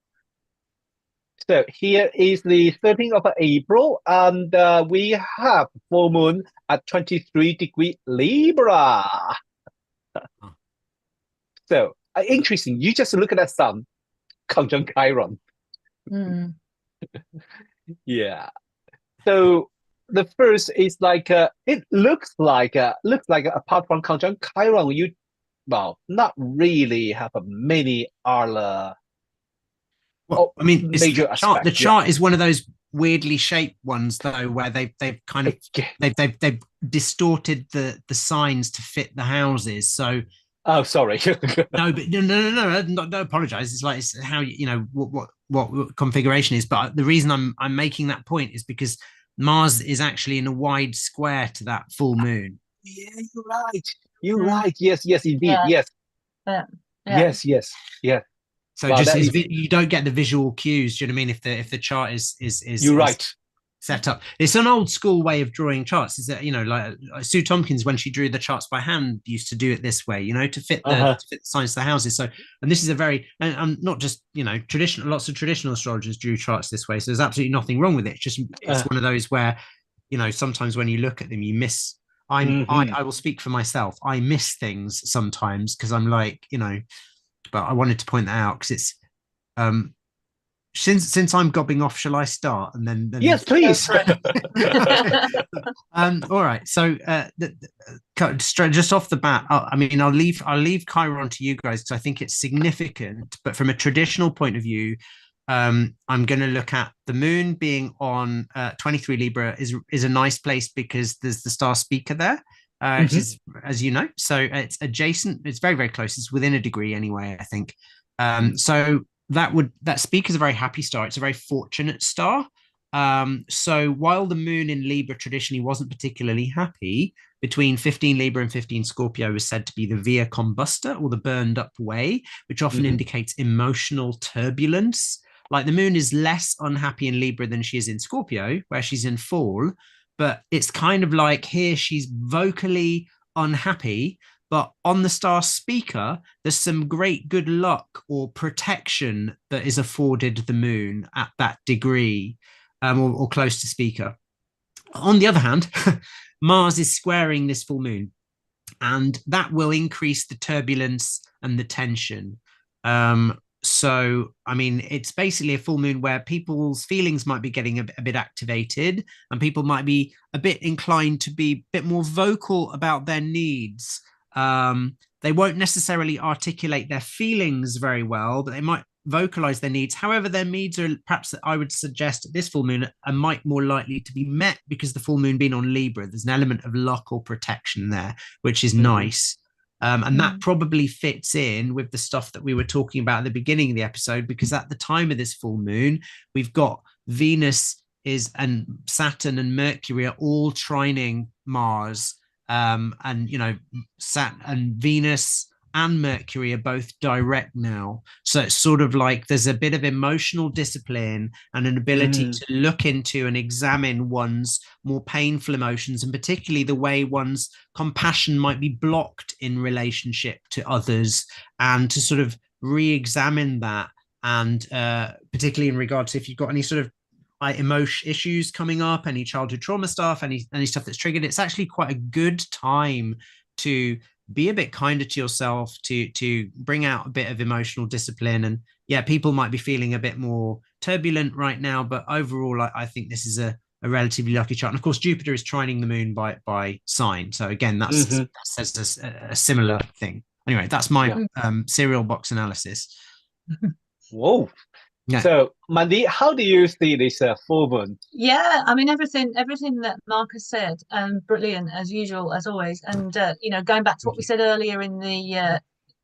So here is the 13th of April, and we have full moon at 23° Libra. So interesting. You just look at that sun conjunct Chiron. Yeah. So the first is like it looks like apart from conjunct Chiron, you not really have many other. Well, I mean, major the chart is one of those weirdly shaped ones, though, where they've kind of they've distorted the signs to fit the houses. So sorry. No, apologize. It's like it's how what configuration is. But the reason I'm making that point is because Mars is actually in a wide square to that full moon. Yeah, you're right. Yes, indeed. Yes. Yes. So you don't get the visual cues. Do you know what I mean? If the chart is you're right. Set up. It's an old school way of drawing charts. Is that like Sue Tompkins, when she drew the charts by hand, used to do it this way, to fit the signs of the houses. So, and this is a very, and not just traditional. Lots of traditional astrologers drew charts this way. So there's absolutely nothing wrong with it. It's one of those where sometimes when you look at them, you miss. I will speak for myself. I miss things sometimes because I'm like but I wanted to point that out because it's since I'm gobbing off, shall I start? And then yes, please. All right. So just off the bat, I'll leave Chiron to you guys because I think it's significant. But from a traditional point of view, I'm going to look at the moon being on 23 Libra is a nice place because there's the star Speaker there. Which is, as you know, so it's adjacent. It's very, very close. It's within a degree anyway, I think. So that Speaker is a very happy star. It's a very fortunate star. So while the moon in Libra traditionally wasn't particularly happy, between 15 Libra and 15 Scorpio is said to be the via combusta, or the burned up way, which often indicates emotional turbulence. Like the moon is less unhappy in Libra than she is in Scorpio, where she's in fall. but it's kind of like here she's vocally unhappy, but on the star speaker, there's some great good luck or protection that is afforded the moon at that degree, or close to speaker. On the other hand, Mars is squaring this full moon, and that will increase the turbulence and the tension. So, I mean, it's basically a full moon where people's feelings might be getting a bit activated, and people might be a bit inclined to be a bit more vocal about their needs. They won't necessarily articulate their feelings very well, but they might vocalize their needs. However, their needs are perhaps, I would suggest at this full moon, are might more likely to be met because the full moon being on Libra, there's an element of luck or protection there, which is nice. And that probably fits in with the stuff that we were talking about at the beginning of the episode, because at the time of this full moon, we've got Venus and Saturn and Mercury are all trining Mars. And you know, Saturn and Venus and Mercury are both direct now. So it's sort of like there's a bit of emotional discipline and an ability to look into and examine one's more painful emotions, and particularly the way one's compassion might be blocked in relationship to others, and to sort of re-examine that. And particularly in regards to if you've got any sort of emotion issues coming up, any childhood trauma stuff, any stuff that's triggered, it's actually quite a good time to be a bit kinder to yourself, to bring out a bit of emotional discipline. And yeah, people might be feeling a bit more turbulent right now, but overall I think this is a relatively lucky chart. And of course Jupiter is trining the moon by sign, so again that says a similar thing. Anyway, that's my serial box analysis. Whoa. Yeah. So, Mandy, how do you see this full moon? Yeah, I mean everything that Marcus said, brilliant as usual, as always. And you know, going back to what we said earlier in the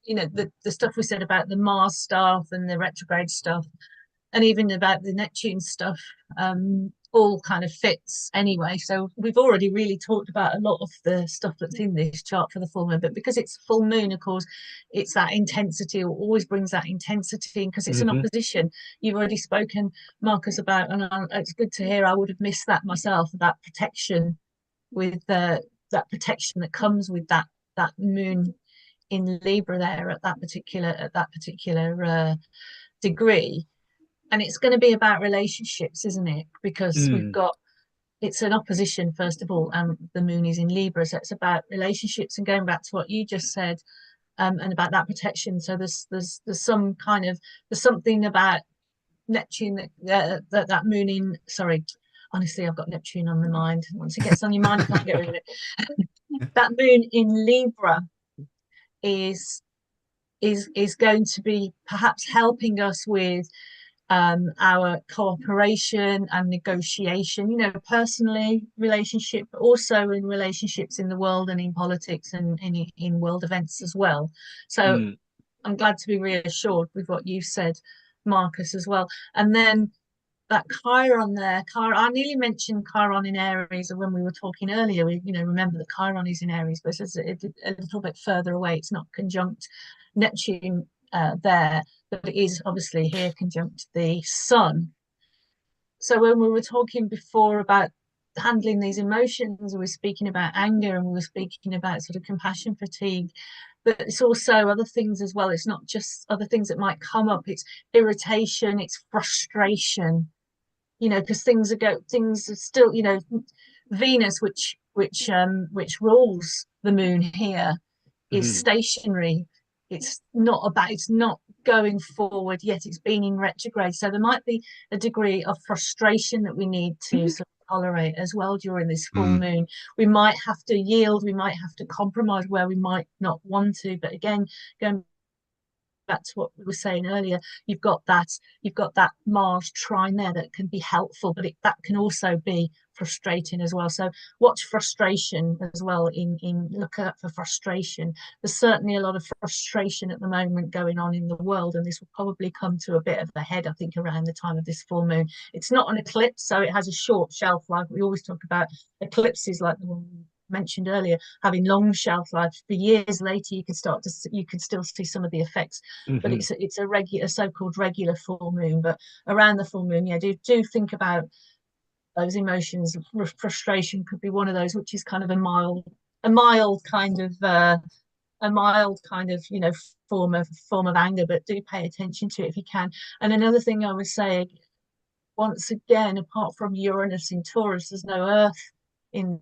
you know, the stuff we said about the Mars stuff and the retrograde stuff, and even about the Neptune stuff, all kind of fits anyway. So we've already really talked about a lot of the stuff that's in this chart for the full moon, but because it's full moon, of course, it's that intensity, or always brings that intensity, because it's an opposition. You've already spoken, Marcus, about, and it's good to hear. I would have missed that myself, that protection with that protection that comes with that moon in Libra there at that particular degree. And it's going to be about relationships, isn't it? Because it's an opposition, first of all, and the moon is in Libra. So it's about relationships, and going back to what you just said, and about that protection. So there's some kind of, there's something about Neptune that moon in, sorry, honestly, I've got Neptune on the mind. Once it gets on your mind, you can't get rid of it. That moon in Libra is going to be perhaps helping us with our cooperation and negotiation, you know, personally, relationship, but also in relationships in the world and in politics and in world events as well. So I'm glad to be reassured with what you said, Marcus, as well. And then that Chiron there, I nearly mentioned Chiron in Aries when we were talking earlier. We, you know, remember that Chiron is in Aries, but it's a little bit further away. It's not conjunct Neptune there, but it is obviously here conjunct the sun. So when we were talking before about handling these emotions, we were speaking about anger, and we were speaking about sort of compassion fatigue, but it's also other things as well. It's not just other things that might come up. It's irritation, it's frustration, you know, because things are still, you know, Venus, which rules the moon here, is stationary. It's not going forward yet. It's been in retrograde. So there might be a degree of frustration that we need to sort of tolerate as well during this full moon. We might have to yield, we might have to compromise where we might not want to. But again, going back to what we were saying earlier, you've got that Mars trine there that can be helpful, but that can also be frustrating as well. So watch frustration as well. Look out for frustration. There's certainly a lot of frustration at the moment going on in the world, and this will probably come to a bit of a head, I think, around the time of this full moon. It's not an eclipse, so it has a short shelf life. We always talk about eclipses like the one mentioned earlier having long shelf life. For years later you can still see some of the effects, but it's a so-called regular full moon. But around the full moon, yeah, do think about those emotions. Frustration could be one of those, which is kind of a mild kind of form of anger, but do pay attention to it if you can. And another thing I would say, once again, apart from Uranus in Taurus, there's no Earth in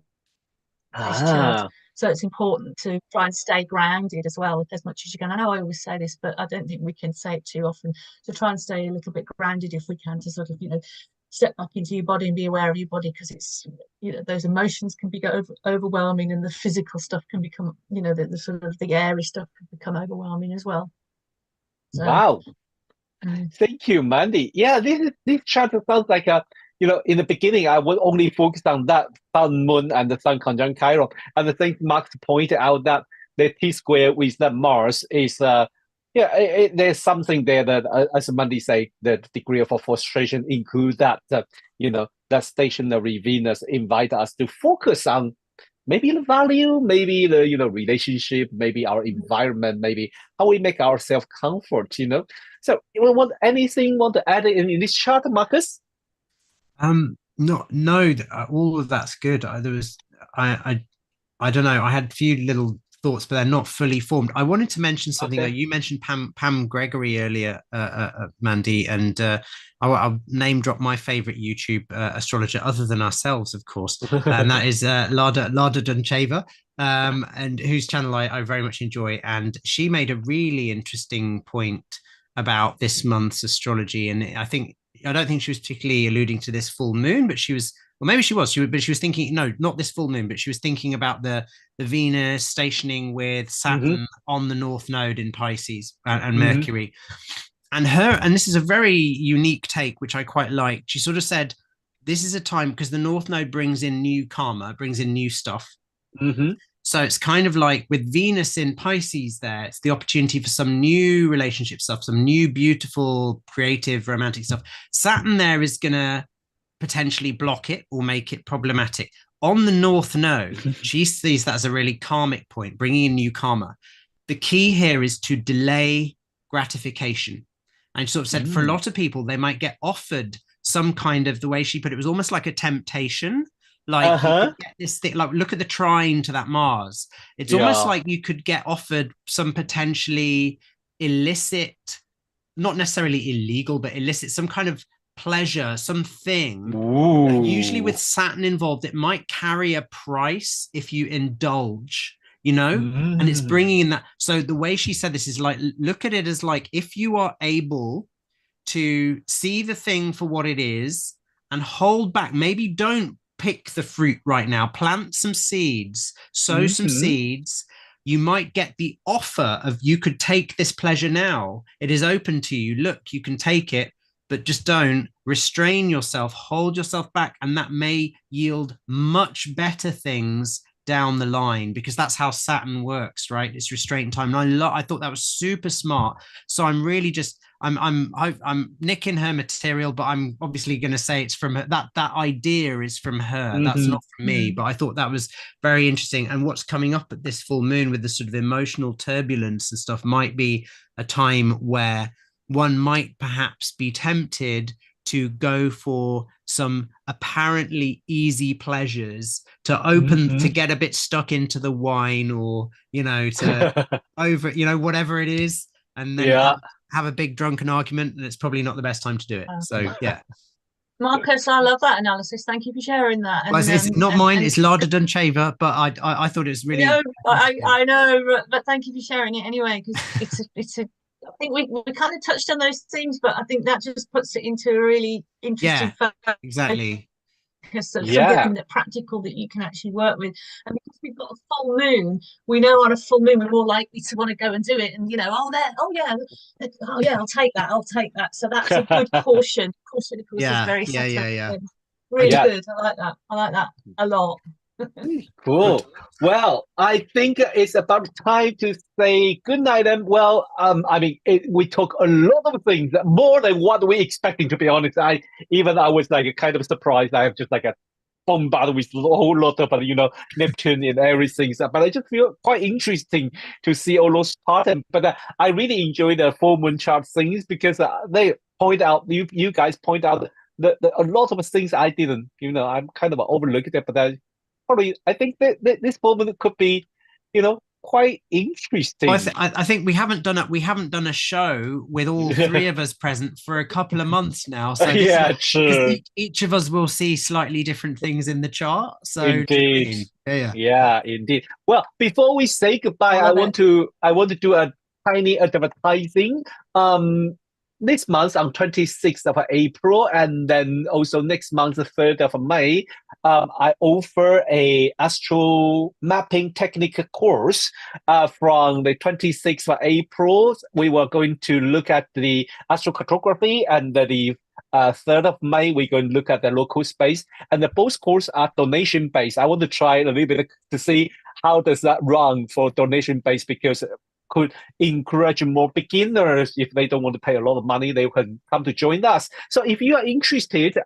this chart. Ah, So it's important to try and stay grounded as well, as much as you can. I know I always say this, but I don't think we can say it too often. To try and stay a little bit grounded if we can, to sort of, step back into your body and be aware of your body, because it's, those emotions can be overwhelming, and the physical stuff can become, the sort of the airy stuff can become overwhelming as well. So, wow. Thank you, Mandy. Yeah, this chart sounds like in the beginning, I would only focus on that Sun, Moon, and the Sun conjunct Chiron. And I think Max pointed out that the T square with the Mars is, there's something there that, as Mandy say, the degree of frustration includes that, that stationary Venus invite us to focus on maybe the value, maybe the relationship, maybe our environment, maybe how we make ourselves comfort. So, you want to add in this chart, Marcus? No, all of that's good. I don't know. I had a few little thoughts, but they're not fully formed. I wanted to mention something. Okay. You mentioned Pam Gregory earlier, Mandy, and I'll name drop my favorite YouTube astrologer, other than ourselves, of course, and that is Lada Duncheva, and whose channel I very much enjoy. And she made a really interesting point about this month's astrology, and I don't think she was particularly alluding to this full moon, but she was, or maybe she was, but she was thinking, no, not this full moon, but she was thinking about the Venus stationing with Saturn on the North Node in Pisces and Mercury. And this is a very unique take, which I quite like. She sort of said, this is a time, because the North Node brings in new karma, brings in new stuff. So it's kind of like with Venus in Pisces there, it's the opportunity for some new relationship stuff, some new beautiful, creative, romantic stuff. Saturn there is going to potentially block it or make it problematic. On the North Node, she sees that as a really karmic point, bringing in new karma. The key here is to delay gratification. And she sort of said, for a lot of people, they might get offered some kind of, the way she put it, was almost like a temptation. Like you could get this thing, like look at the trine to that Mars. It's almost like you could get offered some potentially illicit, not necessarily illegal, but illicit, some kind of pleasure, something. Usually with Saturn involved, it might carry a price if you indulge, and it's bringing in that. So the way she said this is like, look at it as like, if you are able to see the thing for what it is and hold back, maybe don't pick the fruit right now, plant some seeds, sow some seeds. You might get the offer of, you could take this pleasure now. It is open to you. Look, you can take it, but just don't restrain yourself, hold yourself back. And that may yield much better things down the line, because that's how Saturn works, right? It's restraint time. And I thought that was super smart. So I'm really just, I'm nicking her material, but I'm obviously going to say it's from her. That idea is from her. That's not from me. But I thought that was very interesting. And what's coming up at this full moon with the sort of emotional turbulence and stuff might be a time where one might perhaps be tempted to go for some apparently easy pleasures, to open, to get a bit stuck into the wine, or, to over, whatever it is, and then have a big drunken argument, and it's probably not the best time to do it. So, yeah. Marcus, I love that analysis. Thank you for sharing that. And, it's not mine, it's Lada Duncheva, but I thought it was really. I know, but thank you for sharing it anyway, because it's a. I think we kind of touched on those themes, but I think that just puts it into a really interesting. Exactly. Something that practical that you can actually work with, and because we've got a full moon, we know on a full moon we're more likely to want to go and do it, and I'll take that. So that's a good caution. Caution, of course, is very really good. I like that a lot. Cool. Well, I think it's about time to say good night. And well, we talk a lot of things, more than what we expecting. To be honest, I was like kind of surprised. I have just like a bombarded with a whole lot of Neptune and everything. But I just feel quite interesting to see all those patterns. But I really enjoy the full moon chart things, because they point out, you guys point out a lot of things I didn't, I'm kind of overlooking it, but I think that this moment could be, quite Well, interesting. I think we haven't done a show with all three of us present for a couple of months now. So this Yeah, is because true. each of us will see slightly different things in the chart. So do you know what I Indeed. mean? Yeah. Yeah, indeed. Well, before we say goodbye, I I love want it. to I want to do a tiny advertising. This month on 26th of April, and then also next month, the 3rd of May, I offer a astro mapping technique course. From the 26th of April, we were going to look at the astrocartography, and the 3rd of May, we're going to look at the local space. And the both courses are donation based. I want to try a little bit to see how does that run for donation based, because could encourage more beginners. If they don't want to pay a lot of money, they can come to join us. So if you are interested,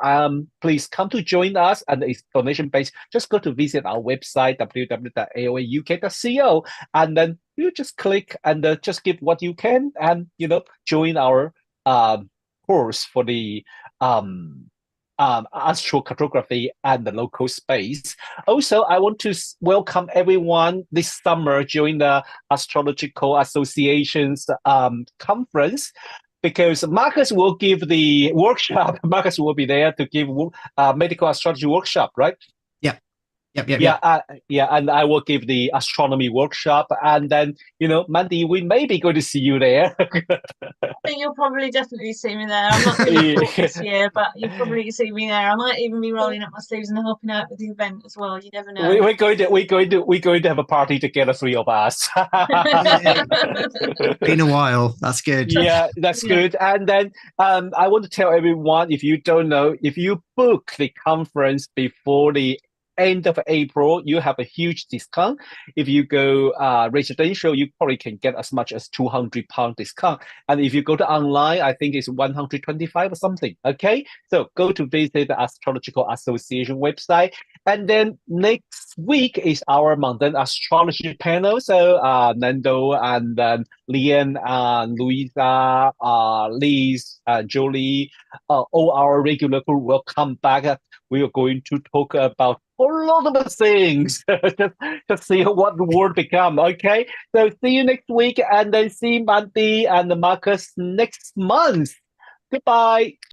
please come to join us, and it's donation based. Just go to visit our website, www.aoauk.co, and then you just click and just give what you can, and join our course for the astrocartography and the local space. Also, I want to welcome everyone this summer during the Astrological Association's conference, because Marcus will give the workshop. Marcus will be there to give medical astrology workshop, right? Yep. Yeah, and I will give the astronomy workshop, and then Mandy, we may be going to see you there. I think you'll probably definitely see me there. I'm not going to talk this year, but you'll probably see me there. I might even be rolling up my sleeves and helping out with the event as well. You never know. We're going to have a party together, three of us. Been a while. That's good. Yeah, that's Yeah. good. And then I want to tell everyone, if you don't know, if you book the conference before the end of April, you have a huge discount. If you go residential, you probably can get as much as £200 discount. And if you go to online, I think it's 125 or something. Okay, so go to visit the Astrological Association website. And then next week is our Mountain Astrology panel. So Nando and Lian and Louisa, Liz, Jolie, all our regular group will come back. We are going to talk about a lot of things. just see what the world become. Okay, so see you next week, and then see Mandy and Marcus next month. Goodbye.